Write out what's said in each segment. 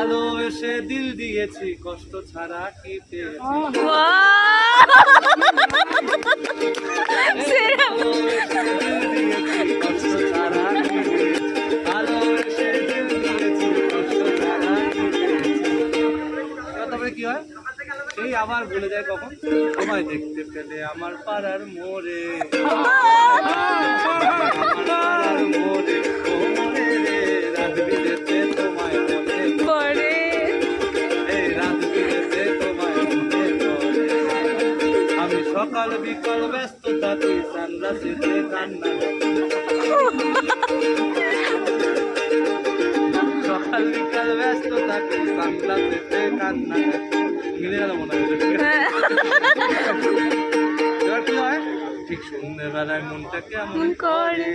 ভালোবেসে দিল দিয়েছি কষ্ট ছাড়া কি পেয়েছি কষ্ট ছাড়া কি পেয়েছি ভালোবেসে দিল দিয়েছি কষ্ট ছাড়া কি পেয়েছি। তারপরে কি হয় সেই আবার ভুলে যায় কখন তোমায় দেখতে পেলে আমার পাড়ার মোড়ে মোড়ে ও মনে রে রাত বিরেতে তোমায় মনে পড়ে এই রাত বিরেতে তোমায় মনে পড়ে আমি সকাল বিকাল ব্যস্ত থাকি সানরাইজে কান্না সকাল বিকাল ব্যস্ত থাকি সানরাইজে কান্না মিলে গেল মনে হয় এবার কি হয় ঠিক সন্ধ্যেবেলায় মনটা কেমন করে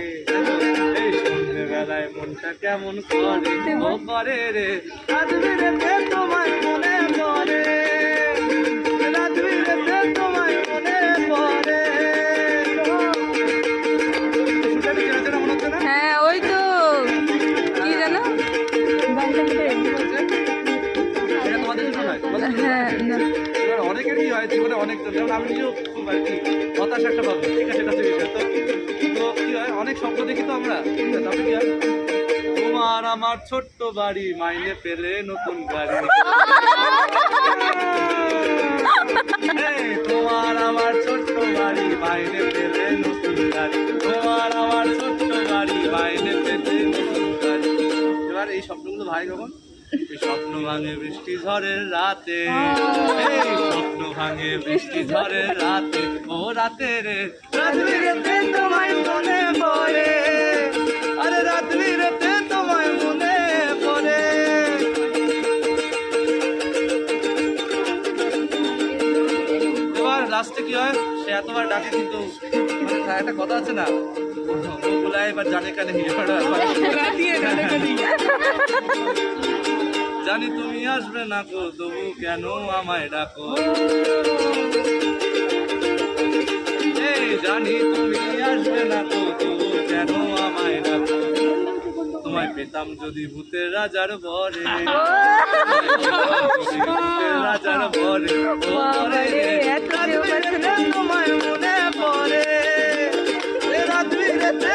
এই সন্ধ্যেবেলায় মনটা কেমন করে ও করে রে রাত বিরেতে তোমায় মনে পড়ে রাত বিরেতে তোমায় মনে পড়ে। হ্যাঁ ওই তো কি জানো এটা তোমাদের জন্য নয় তোমাদের জন্য। হ্যাঁ না এবার অনেকেরই হয় জীবনে অনেক তো যেমন আমি নিজেও আর কি হতাশ একটা পাবো ঠিক আছে এটা তো বিষয় তো তো কি হয় অনেক স্বপ্ন দেখি তো আমরা ঠিক আছে তারপরে কি হয় তোমার আমার ছোট্ট বাড়ি মাইনে পেলে নতুন গাড়ি এই, তোমার আমার ছোট্ট বাড়ি মাইনে পেলে নতুন গাড়ি তোমার আমার ছোট্ট বাড়ি মাইনে পেলে নতুন গাড়ি। এবার এই স্বপ্নগুলো ভাই কখন এই স্বপ্ন ভাঙে বৃষ্টি ঝড়ের রাতে এই স্বপ্ন ভাঙে বৃষ্টি ঝড়ের রাতে ও রাতে রে রাত বিরেতে তোমায় মনে পড়ে আরে রাত বিরেতে তোমায় মনে পড়ে। এবার লাস্টে কি হয় সে এতবার ডাকে কিন্তু একটা কথা আছে না ও বলায় এবার জানে কানে জানি তুমি আসবে না গো তবু কেন আমায় ডাকো এই জানি তুমি আসবে না গো তবু কেন আমায় ডাকো তোমায় পেতাম যদি ভূতের রাজার বরে ভূতের রাজার বরে তোমায় মনে পড়ে রাত বিরেতে